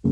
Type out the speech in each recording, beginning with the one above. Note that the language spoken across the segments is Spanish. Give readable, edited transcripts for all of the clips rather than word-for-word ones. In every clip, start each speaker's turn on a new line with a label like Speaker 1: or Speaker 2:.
Speaker 1: Hoy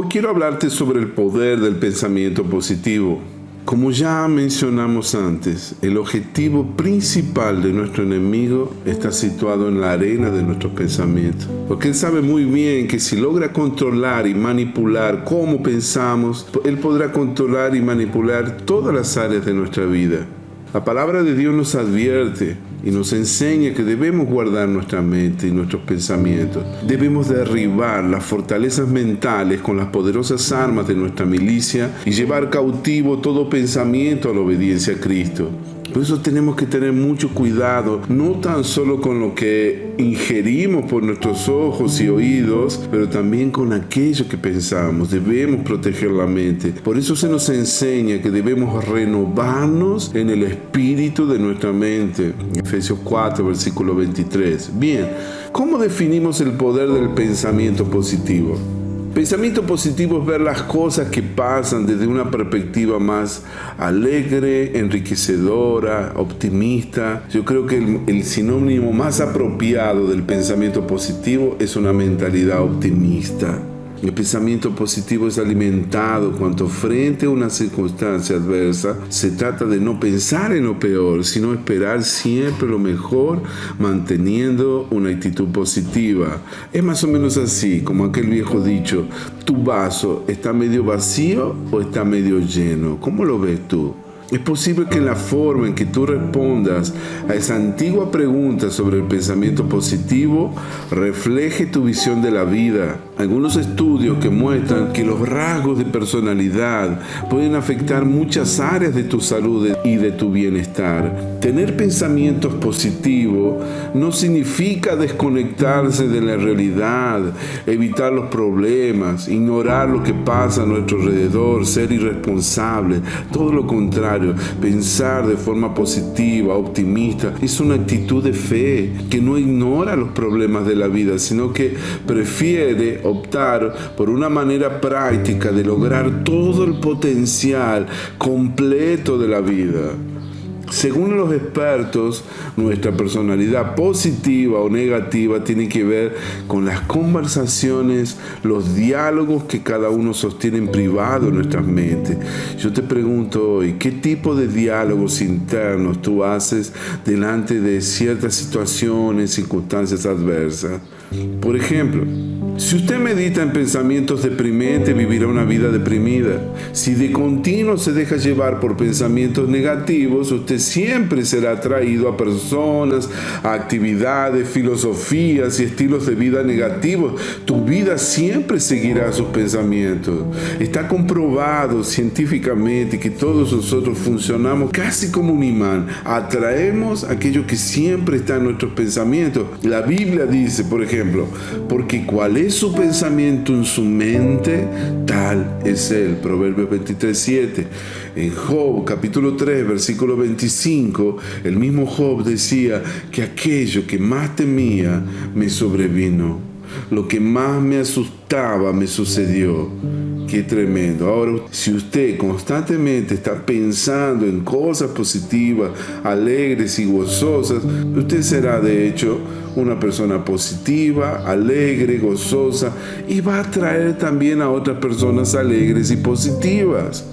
Speaker 1: quiero hablarte sobre el poder del pensamiento positivo. Como ya mencionamos antes, el objetivo principal de nuestro enemigo está situado en la arena de nuestros pensamientos. Porque él sabe muy bien que si logra controlar y manipular cómo pensamos, él podrá controlar y manipular todas las áreas de nuestra vida. La palabra de Dios nos advierte y nos enseña que debemos guardar nuestra mente y nuestros pensamientos. Debemos derribar las fortalezas mentales con las poderosas armas de nuestra milicia y llevar cautivo todo pensamiento a la obediencia a Cristo. Por eso tenemos que tener mucho cuidado, no tan solo con lo que ingerimos por nuestros ojos y oídos, pero también con aquello que pensamos. Debemos proteger la mente. Por eso se nos enseña que debemos renovarnos en el espíritu de nuestra mente. Efesios 4, versículo 23. Bien, ¿cómo definimos el poder del pensamiento positivo? Pensamiento positivo es ver las cosas que pasan desde una perspectiva más alegre, enriquecedora, optimista. Yo creo que el sinónimo más apropiado del pensamiento positivo es una mentalidad optimista. El pensamiento positivo es alimentado cuando frente a una circunstancia adversa se trata de no pensar en lo peor, sino esperar siempre lo mejor, manteniendo una actitud positiva. Es más o menos así, como aquel viejo dicho: ¿tu vaso está medio vacío o está medio lleno? ¿Cómo lo ves tú? Es posible que la forma en que tú respondas a esa antigua pregunta sobre el pensamiento positivo refleje tu visión de la vida. Algunos estudios que muestran que los rasgos de personalidad pueden afectar muchas áreas de tu salud y de tu bienestar. Tener pensamientos positivos no significa desconectarse de la realidad, evitar los problemas, ignorar lo que pasa a nuestro alrededor, ser irresponsable. Todo lo contrario. Pensar de forma positiva, optimista, es una actitud de fe que no ignora los problemas de la vida, sino que prefiere optar por una manera práctica de lograr todo el potencial completo de la vida. Según los expertos, nuestra personalidad positiva o negativa tiene que ver con las conversaciones, los diálogos que cada uno sostiene en privado en nuestras mentes. Yo te pregunto hoy, ¿qué tipo de diálogos internos tú haces delante de ciertas situaciones, circunstancias adversas? Por ejemplo, si usted medita en pensamientos deprimentes, vivirá una vida deprimida. Si de continuo se deja llevar por pensamientos negativos, usted siempre será atraído a personas, a actividades, filosofías y estilos de vida negativos. Tu vida siempre seguirá sus pensamientos. Está comprobado científicamente que todos nosotros funcionamos casi como un imán. Atraemos aquello que siempre está en nuestros pensamientos. La Biblia dice, por ejemplo, porque ¿cuál es su pensamiento en su mente? Tal es él. Proverbios 23:7. En Job, capítulo 3, versículo 25, el mismo Job decía que aquello que más temía me sobrevino. Lo que más me asustaba me sucedió. Qué tremendo. Ahora, si usted constantemente está pensando en cosas positivas, alegres y gozosas, usted será de hecho una persona positiva, alegre, gozosa, y va a atraer también a otras personas alegres y positivas.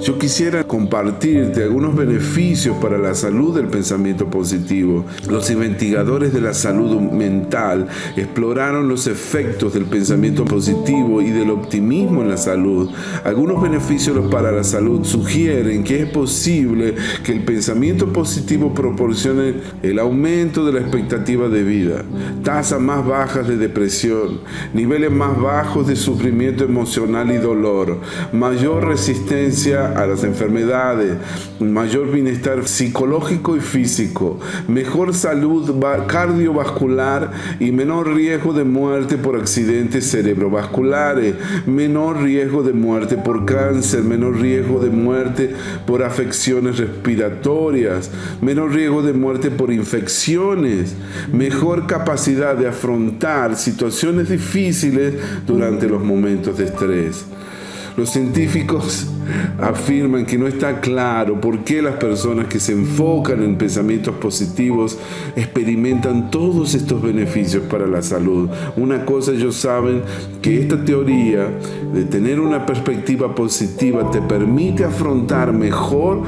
Speaker 1: Yo quisiera compartirte algunos beneficios para la salud del pensamiento positivo. Los investigadores de la salud mental exploraron los efectos del pensamiento positivo y del optimismo en la salud. Algunos beneficios para la salud sugieren que es posible que el pensamiento positivo proporcione el aumento de la expectativa de vida, tasas más bajas de depresión, niveles más bajos de sufrimiento emocional y dolor, mayor resistencia a las enfermedades, mayor bienestar psicológico y físico, mejor salud cardiovascular y menor riesgo de muerte por accidentes cerebrovasculares, menor riesgo de muerte por cáncer, menor riesgo de muerte por afecciones respiratorias, menor riesgo de muerte por infecciones, mejor capacidad de afrontar situaciones difíciles durante los momentos de estrés. Los científicos afirman que no está claro por qué las personas que se enfocan en pensamientos positivos experimentan todos estos beneficios para la salud. Una cosa ellos saben, que esta teoría de tener una perspectiva positiva te permite afrontar mejor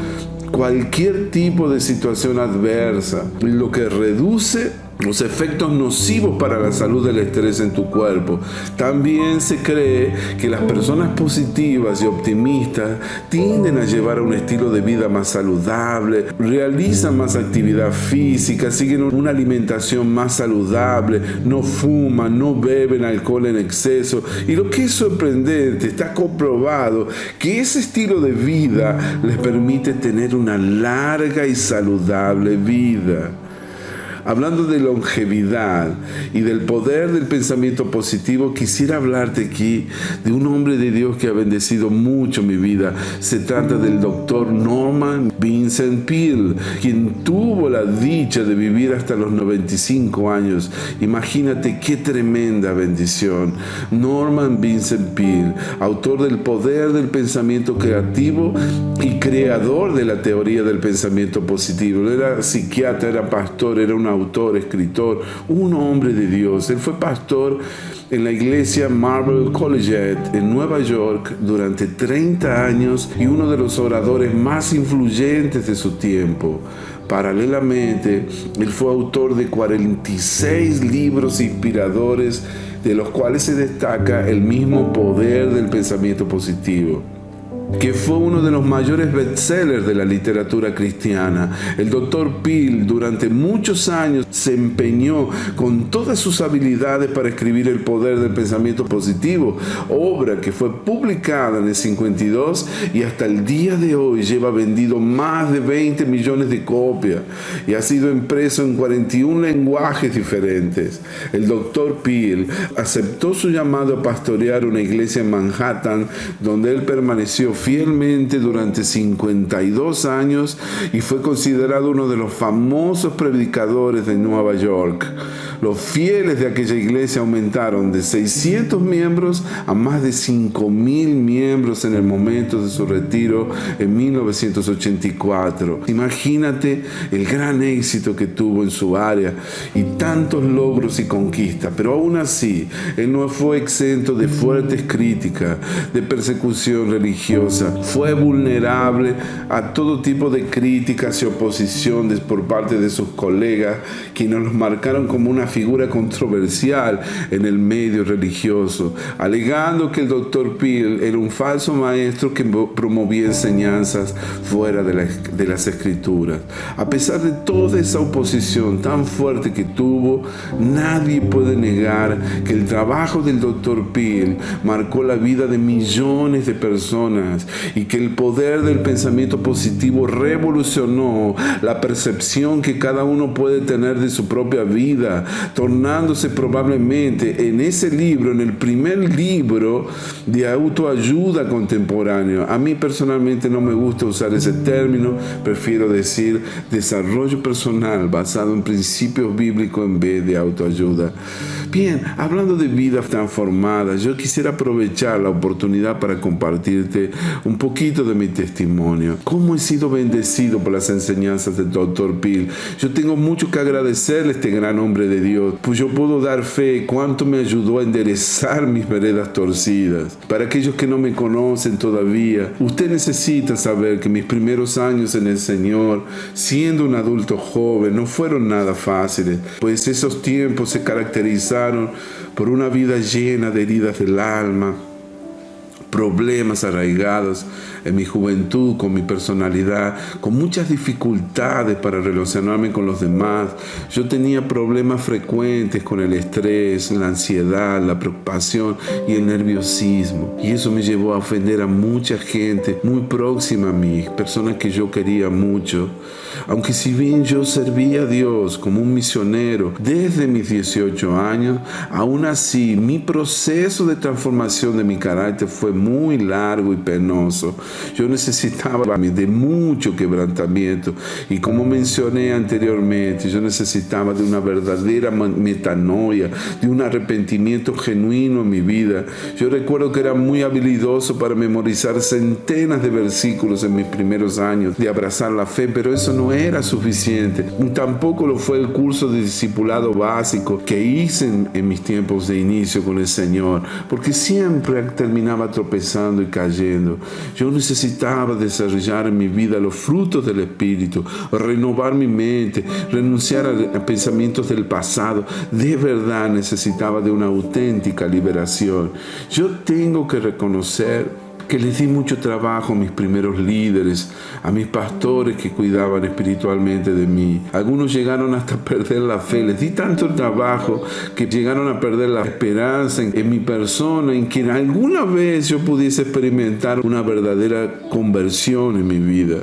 Speaker 1: cualquier tipo de situación adversa, lo que reduce los efectos nocivos para la salud del estrés en tu cuerpo. También se cree que las personas positivas y optimistas tienden a llevar un estilo de vida más saludable, realizan más actividad física, siguen una alimentación más saludable, no fuman, no beben alcohol en exceso. Y lo que es sorprendente, está comprobado que ese estilo de vida les permite tener una larga y saludable vida. Hablando de longevidad y del poder del pensamiento positivo, quisiera hablarte aquí de un hombre de Dios que ha bendecido mucho mi vida. Se trata del doctor Norman Vincent Peale, quien tuvo la dicha de vivir hasta los 95 años. Imagínate qué tremenda bendición. Norman Vincent Peale, autor del poder del pensamiento creativo y creador de la teoría del pensamiento positivo. Él era psiquiatra, era pastor, era un autor, escritor, un hombre de Dios. Él fue pastor en la iglesia Marble Collegiate en Nueva York durante 30 años y uno de los oradores más influyentes de su tiempo. Paralelamente, él fue autor de 46 libros inspiradores, de los cuales se destaca el mismo poder del pensamiento positivo, que fue uno de los mayores bestsellers de la literatura cristiana. El Dr. Peale durante muchos años se empeñó con todas sus habilidades para escribir El poder del pensamiento positivo, obra que fue publicada en el 52 y hasta el día de hoy lleva vendido más de 20 millones de copias y ha sido impreso en 41 lenguajes diferentes. El Dr. Peale aceptó su llamado a pastorear una iglesia en Manhattan, donde él permaneció fielmente durante 52 años y fue considerado uno de los famosos predicadores de Nueva York. Los fieles de aquella iglesia aumentaron de 600 miembros a más de 5,000 miembros en el momento de su retiro en 1984. Imagínate el gran éxito que tuvo en su área y tantos logros y conquistas, pero aún así, él no fue exento de fuertes críticas, de persecución religiosa. Fue vulnerable a todo tipo de críticas y oposiciones por parte de sus colegas, quienes los marcaron como una figura controversial en el medio religioso, alegando que el Dr. Peale era un falso maestro que promovía enseñanzas fuera de las escrituras. A pesar de toda esa oposición tan fuerte que tuvo, nadie puede negar que el trabajo del Dr. Peale marcó la vida de millones de personas y que el poder del pensamiento positivo revolucionó la percepción que cada uno puede tener de su propia vida, tornándose probablemente en ese libro, en el primer libro de autoayuda contemporáneo. A mí personalmente no me gusta usar ese término, prefiero decir desarrollo personal basado en principios bíblicos en vez de autoayuda. Bien, hablando de vidas transformadas, yo quisiera aprovechar la oportunidad para compartirte un poquito de mi testimonio. Cómo he sido bendecido por las enseñanzas del Dr. Peale. Yo tengo mucho que agradecerle a este gran hombre de Dios, pues yo puedo dar fe cuánto me ayudó a enderezar mis veredas torcidas. Para aquellos que no me conocen todavía, usted necesita saber que mis primeros años en el Señor, siendo un adulto joven, no fueron nada fáciles, pues esos tiempos se caracterizaron por una vida llena de heridas del alma, problemas arraigados en mi juventud, con mi personalidad, con muchas dificultades para relacionarme con los demás. Yo tenía problemas frecuentes con el estrés, la ansiedad, la preocupación y el nerviosismo. Y eso me llevó a ofender a mucha gente muy próxima a mí, personas que yo quería mucho. Aunque si bien yo servía a Dios como un misionero desde mis 18 años, aún así mi proceso de transformación de mi carácter fue muy largo y penoso. Yo necesitaba de mucho quebrantamiento. Y como mencioné anteriormente, yo necesitaba de una verdadera metanoia, de un arrepentimiento genuino en mi vida. Yo recuerdo que era muy habilidoso para memorizar centenas de versículos en mis primeros años de abrazar la fe, pero eso no era suficiente. Tampoco lo fue el curso de discipulado básico que hice en mis tiempos de inicio con el Señor, porque siempre terminaba tropezando y cayendo. Yo necesitaba desarrollar en mi vida los frutos del Espíritu, renovar mi mente, renunciar a pensamientos del pasado. De verdad necesitaba de una auténtica liberación. Yo tengo que reconocer que les di mucho trabajo a mis primeros líderes, a mis pastores que cuidaban espiritualmente de mí. Algunos llegaron hasta perder la fe. Les di tanto trabajo que llegaron a perder la esperanza en mi persona, en que alguna vez yo pudiese experimentar una verdadera conversión en mi vida.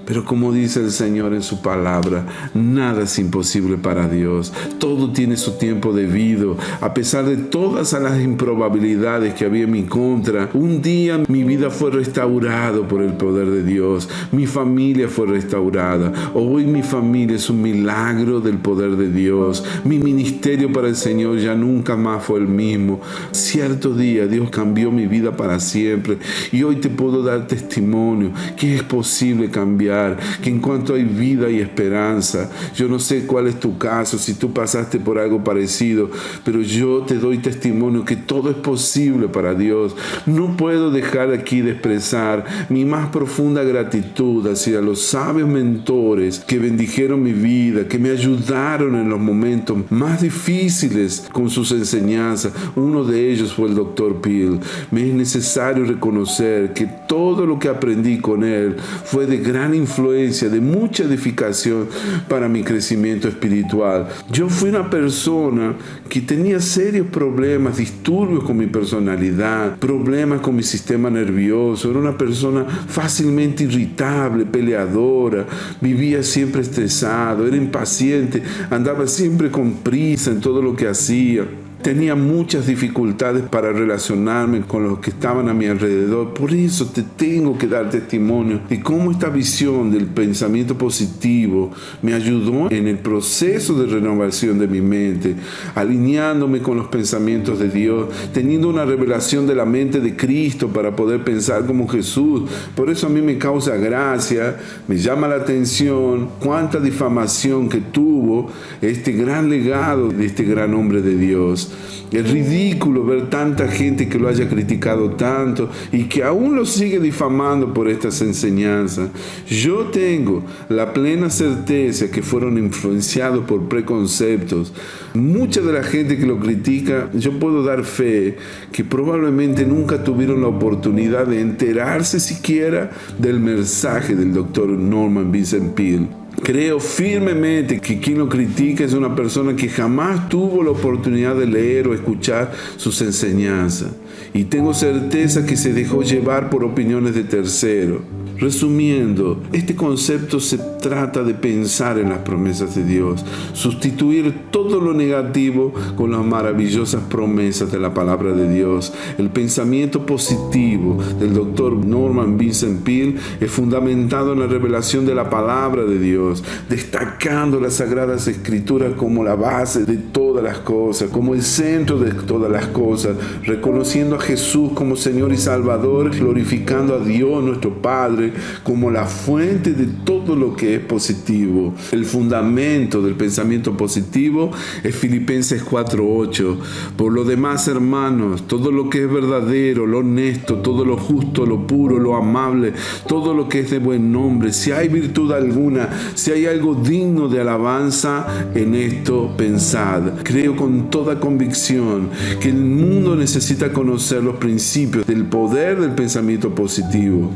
Speaker 1: Pero como dice el Señor en su palabra, nada es imposible para Dios. Todo tiene su tiempo debido. A pesar de todas las improbabilidades que había en mi contra, un día mi vida fue restaurada por el poder de Dios. Mi familia fue restaurada. Hoy mi familia es un milagro del poder de Dios. Mi ministerio para el Señor ya nunca más fue el mismo. Cierto día Dios cambió mi vida para siempre. Y hoy te puedo dar testimonio que es posible cambiar, que en cuanto hay vida y esperanza. Yo no sé cuál es tu caso, si tú pasaste por algo parecido, pero yo te doy testimonio que todo es posible para Dios. No puedo dejar aquí de expresar mi más profunda gratitud hacia los sabios mentores que bendijeron mi vida, que me ayudaron en los momentos más difíciles con sus enseñanzas. Uno de ellos fue el Dr. Peale. Me es necesario reconocer que todo lo que aprendí con él fue de gran influencia, de mucha edificación para mi crecimiento espiritual. Yo fui una persona que tenía serios problemas, disturbios con mi personalidad, problemas con mi sistema nervioso. Era una persona fácilmente irritable, peleadora, vivía siempre estresado, era impaciente, andaba siempre con prisa en todo lo que hacía. Tenía muchas dificultades para relacionarme con los que estaban a mi alrededor. Por eso te tengo que dar testimonio de cómo esta visión del pensamiento positivo me ayudó en el proceso de renovación de mi mente, alineándome con los pensamientos de Dios, teniendo una revelación de la mente de Cristo para poder pensar como Jesús. Por eso a mí me causa gracia, me llama la atención cuánta difamación que tuvo este gran legado de este gran hombre de Dios. Es ridículo ver tanta gente que lo haya criticado tanto y que aún lo sigue difamando por estas enseñanzas. Yo tengo la plena certeza que fueron influenciados por preconceptos. Mucha de la gente que lo critica, yo puedo dar fe que probablemente nunca tuvieron la oportunidad de enterarse siquiera del mensaje del Dr. Norman Vincent Peale. Creo firmemente que quien lo critica es una persona que jamás tuvo la oportunidad de leer o escuchar sus enseñanzas. Y tengo certeza que se dejó llevar por opiniones de terceros. Resumiendo, este concepto se trata de pensar en las promesas de Dios, sustituir todo lo negativo con las maravillosas promesas de la palabra de Dios. El pensamiento positivo del Dr. Norman Vincent Peale es fundamentado en la revelación de la palabra de Dios, destacando las Sagradas Escrituras como la base de todas las cosas, como el centro de todas las cosas, reconociendo a Jesús como Señor y Salvador, glorificando a Dios nuestro Padre como la fuente de todo lo que es positivo. El fundamento del pensamiento positivo es Filipenses 4:8. Por lo demás, hermanos, todo lo que es verdadero, lo honesto, todo lo justo, lo puro, lo amable, todo lo que es de buen nombre, si hay virtud alguna, si hay algo digno de alabanza, en esto pensad. Creo con toda convicción que el mundo necesita conocer los principios del poder del pensamiento positivo,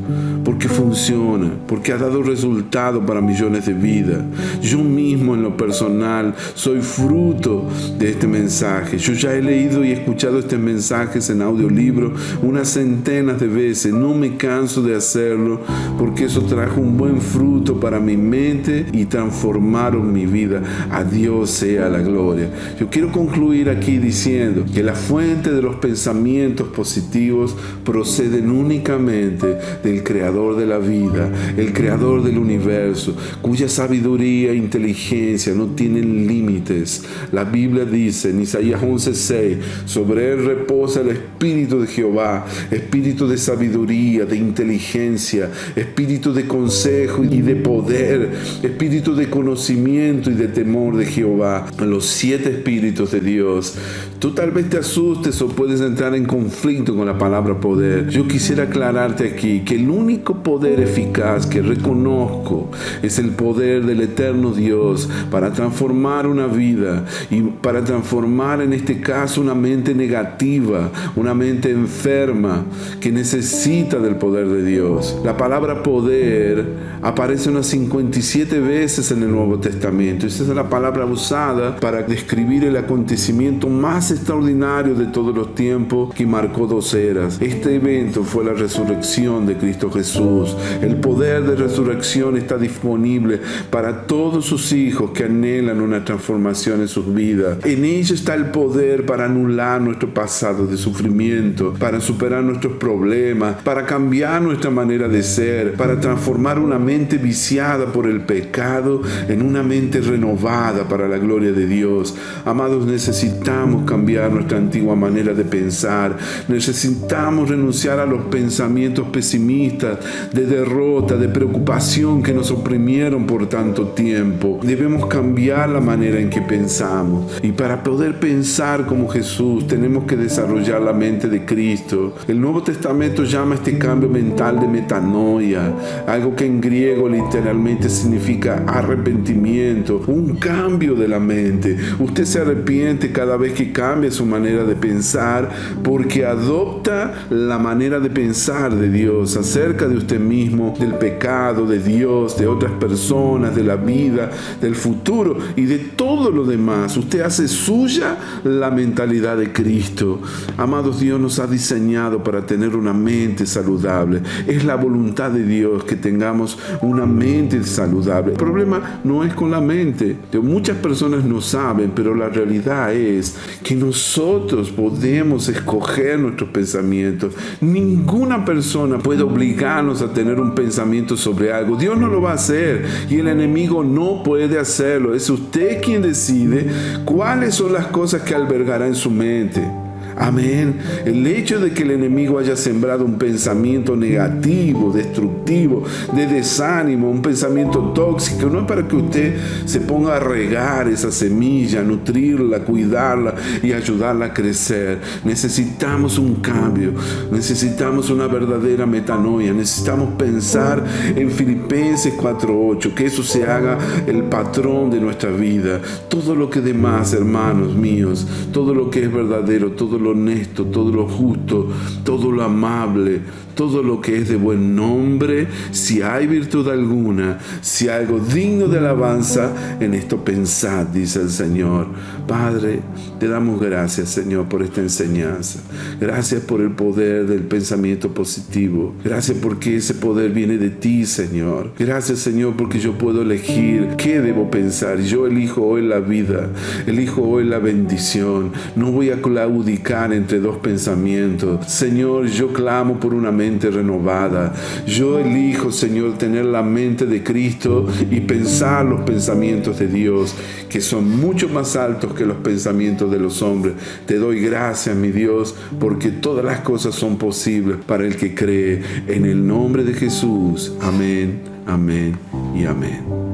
Speaker 1: porque funciona, porque ha dado resultado para millones de vidas. Yo mismo en lo personal soy fruto de este mensaje. Yo ya he leído y escuchado estos mensajes en audiolibro unas centenas de veces. No me canso de hacerlo porque eso trajo un buen fruto para mi mente y transformaron mi vida. A Dios sea la gloria. Yo quiero concluir aquí diciendo que la fuente de los pensamientos positivos proceden únicamente del Creador de la vida, el Creador del universo, cuya sabiduría e inteligencia no tienen límites. La Biblia dice en Isaías 11:6, sobre él reposa el Espíritu de Jehová, espíritu de sabiduría, de inteligencia, espíritu de consejo y de poder, espíritu de conocimiento y de temor de Jehová. Los 7 espíritus de Dios. Tú tal vez te asustes o puedes entrar en conflicto con la palabra poder. Yo quisiera aclararte aquí que el único poder eficaz que reconozco es el poder del eterno Dios para transformar una vida y para transformar en este caso una mente negativa, una mente enferma que necesita del poder de Dios. La palabra poder aparece unas 57 veces en el Nuevo Testamento. Esa es la palabra usada para describir el acontecimiento más extraordinario de todos los tiempos que marcó 2 eras. Este evento fue la resurrección de Cristo Jesús. El poder de resurrección está disponible para todos sus hijos que anhelan una transformación en sus vidas. En ello está el poder para anular nuestro pasado de sufrimiento, para superar nuestros problemas, para cambiar nuestra manera de ser, para transformar una mente viciada por el pecado en una mente renovada para la gloria de Dios. Amados, necesitamos cambiar nuestra antigua manera de pensar. Necesitamos renunciar a los pensamientos pesimistas, de derrota, de preocupación que nos oprimieron por tanto tiempo. Debemos cambiar la manera en que pensamos. Y para poder pensar como Jesús, tenemos que desarrollar la mente de Cristo. El Nuevo Testamento llama a este cambio mental de metanoia, algo que en griego literalmente significa arrepentimiento, un cambio de la mente. Usted se arrepiente cada vez que cambia su manera de pensar porque adopta la manera de pensar de Dios acerca de usted mismo, del pecado, de Dios, de otras personas, de la vida, del futuro y de todo lo demás. Usted hace suya la mentalidad de Cristo. Amados, Dios nos ha diseñado para tener una mente saludable. Es la voluntad de Dios que tengamos una mente saludable. El problema no es con la mente. Muchas personas no saben, pero la realidad es que nosotros podemos escoger nuestros pensamientos. Ninguna persona puede obligarnos a tener un pensamiento sobre algo. Dios no lo va a hacer y el enemigo no puede hacerlo. Es usted quien decide cuáles son las cosas que albergará en su mente. Amén. El hecho de que el enemigo haya sembrado un pensamiento negativo, destructivo, de desánimo, un pensamiento tóxico, no es para que usted se ponga a regar esa semilla, nutrirla, cuidarla y ayudarla a crecer. Necesitamos un cambio, necesitamos una verdadera metanoia, necesitamos pensar en Filipenses 4:8, que eso se haga el patrón de nuestra vida. Todo lo que demás, hermanos míos, todo lo que es verdadero, todo lo honesto, todo lo justo, todo lo amable, todo lo que es de buen nombre, si hay virtud alguna, si hay algo digno de alabanza, en esto pensad, dice el Señor. Padre, te damos gracias, Señor, por esta enseñanza. Gracias por el poder del pensamiento positivo. Gracias porque ese poder viene de ti, Señor. Gracias, Señor, porque yo puedo elegir qué debo pensar. Yo elijo hoy la vida, elijo hoy la bendición. No voy a claudicar entre 2 pensamientos. Señor, yo clamo por una mente renovada. Yo elijo, Señor, tener la mente de Cristo y pensar los pensamientos de Dios, que son mucho más altos que los pensamientos de los hombres. Te doy gracias, mi Dios, porque todas las cosas son posibles para el que cree. En el nombre de Jesús. Amén, amén y amén.